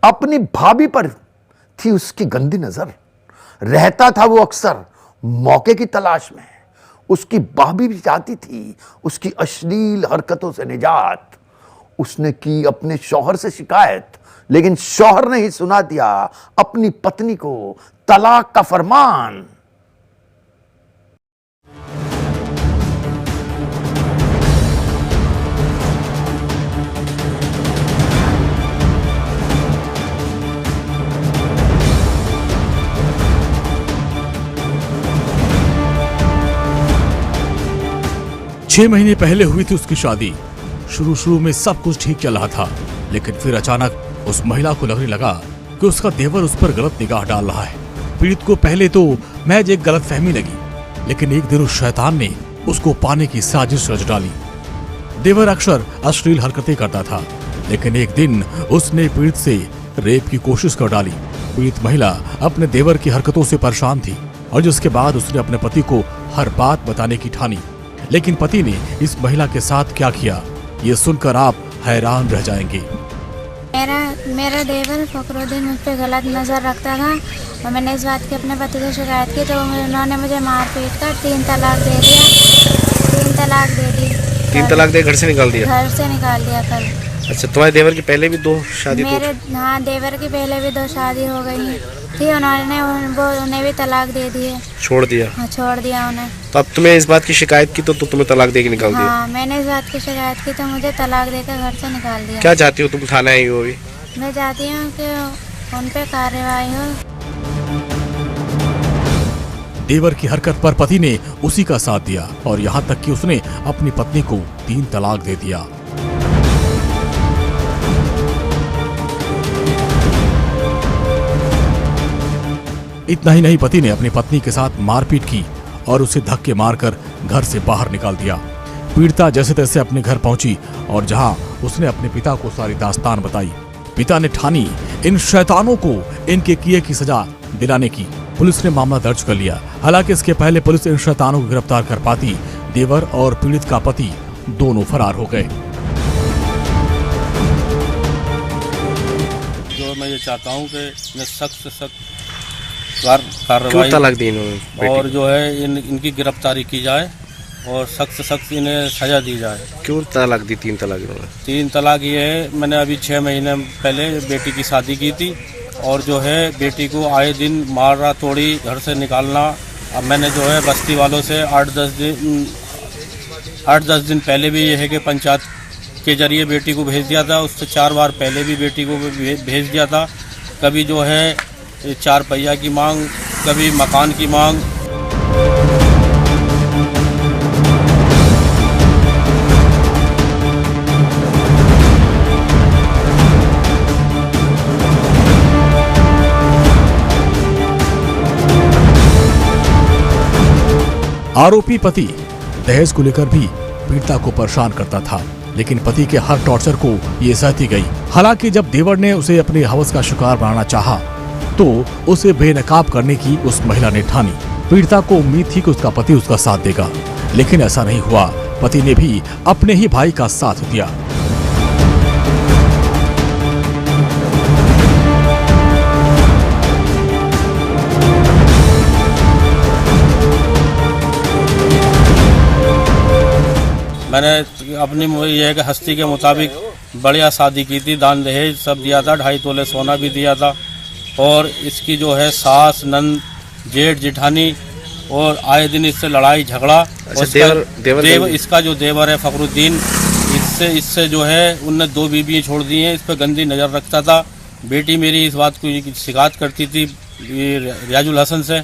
अपनी भाभी पर थी उसकी गंदी नजर। रहता था वो अक्सर मौके की तलाश में। उसकी भाभी भी चाहती थी उसकी अश्लील हरकतों से निजात। उसने की अपने शौहर से शिकायत, लेकिन शौहर ने ही सुना दिया अपनी पत्नी को तलाक का फरमान। 6 महीने पहले हुई थी उसकी शादी। शुरू में सब कुछ ठीक चल रहा था, लेकिन फिर अचानक उस महिला को लगने लगा कि उसका देवर उस पर गलत निगाह डाल रहा है। पीड़ित को पहले तो महज एक गलत फहमी लगी, लेकिन एक दिन उस शैतान ने उसको पाने की साजिश रच डाली। देवर अक्सर अश्लील हरकतें करता था, लेकिन एक दिन उसने पीड़ित से रेप की कोशिश कर डाली। पीड़ित महिला अपने देवर की हरकतों से परेशान थी और जिसके बाद उसने अपने पति को हर बात बताने की ठानी। लेकिन पति ने इस महिला के साथ क्या किया, ये सुनकर आप हैरान रह जाएंगे। मेरा देवर फखरुद्दीन मुझ पे गलत नज़र रखता था और मैंने इस बात की अपने पति से शिकायत की, तो उन्होंने मुझे मार पीट कर 3 तलाक दे दिया। 3 तलाक दे दी। 3 तलाक दे घर से निकाल दिया? घर से निकाल दिया कल। अच्छा, तुम्हारे देवर की पहले भी 2 शादी? हाँ, देवर की पहले भी 2 शादी हो गई थी। उन्हें भी तलाक दे दिए। छोड़ दिया? हाँ, छोड़ दिया उन्हें। तो अब तुम्हें इस बात की शिकायत की तो तुम्हें तलाक दे के निकाल दिया? हाँ, मैंने इस बात की शिकायत की तो मुझे तलाक देकर घर से निकाल दिया। क्या चाहती हो तुम? थाना आई हो अभी? मैं चाहती हूँ कि उन पे कार्रवाई हो। देवर की हरकत पर पति ने उसी का साथ दिया और यहाँ तक कि उसने अपनी पत्नी को 3 तलाक दे दिया। इतना ही नहीं, पति ने अपनी पत्नी के साथ मारपीट की और उसे धक्के मारकर घर से बाहर निकाल दिया। पीड़िता जैसे तैसे अपने घर पहुंची और जहां उसने अपने पिता को सारी दास्तान बताई। पिता ने ठानी इन शैतानों को इनके किए की सजा दिलाने की। पुलिस ने मामला दर्ज कर लिया। हालांकि इसके पहले पुलिस इन शैतानों को गिरफ्तार कर पाती, देवर और पीड़ित का पति दोनों फरार हो गए। जो मैं ये चाहता हूँ कि मैं सख्त से सख्त कार्रवाई, क्यों तलाक दी इन्होंने? और जो है इनकी गिरफ्तारी की जाए और सख्त से सख्त इन्हें सजा दी जाए। क्यों तलाक दी? 3 तलाक इन्होंने? 3 तलाक ये है, मैंने अभी 6 महीने पहले बेटी की शादी की थी और जो है बेटी को आए दिन मारा तोड़ी, घर से निकालना। अब मैंने जो है बस्ती वालों से 8-10 दिन पहले भी ये है कि पंचायत के जरिए बेटी को भेज दिया था। उससे 4 बार पहले भी बेटी को भेज दिया था। कभी जो है 4 पहिया की मांग, कभी मकान की मांग। आरोपी पति दहेज को लेकर भी पीड़िता को परेशान करता था, लेकिन पति के हर टॉर्चर को ये सहती गई। हालांकि जब देवर ने उसे अपने हवस का शिकार बनाना चाहा, तो उसे बेनकाब करने की उस महिला ने ठानी। पीड़िता को उम्मीद थी कि उसका पति उसका साथ देगा, लेकिन ऐसा नहीं हुआ। पति ने भी अपने ही भाई का साथ दिया। मैंने अपनी ये है कि हस्ती के मुताबिक बढ़िया शादी की थी। दान दहेज सब दिया था, 2.5 तोले सोना भी दिया था। और इसकी जो है सास, नंद, जेठ, जेठानी और आए दिन इससे लड़ाई झगड़ा। अच्छा, देवर इसका जो देवर है फखरुद्दीन, इससे जो है उनने 2 बीबियाँ छोड़ दी हैं। इस पर गंदी नज़र रखता था। बेटी मेरी इस बात को शिकायत करती थी रियाजुल हसन से,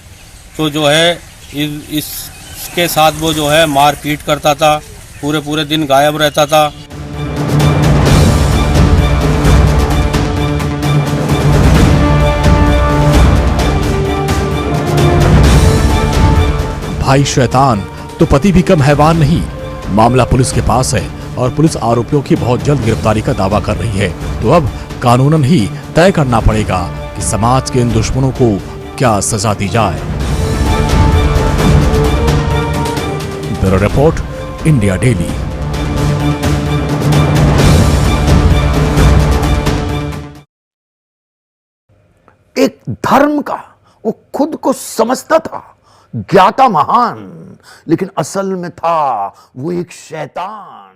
तो जो है इसके साथ वो जो है मार पीट करता था, पूरे दिन गायब रहता था। भाई शैतान तो पति भी कम हैवान नहीं। मामला पुलिस के पास है और पुलिस आरोपियों की बहुत जल्द गिरफ्तारी का दावा कर रही है। तो अब कानूनन ही तय करना पड़ेगा कि समाज के इन दुश्मनों को क्या सजा दी जाए। Bureau report, India daily. एक धर्म का वो खुद को समझता था, ज्ञाता महान, लेकिन असल में था वो एक शैतान।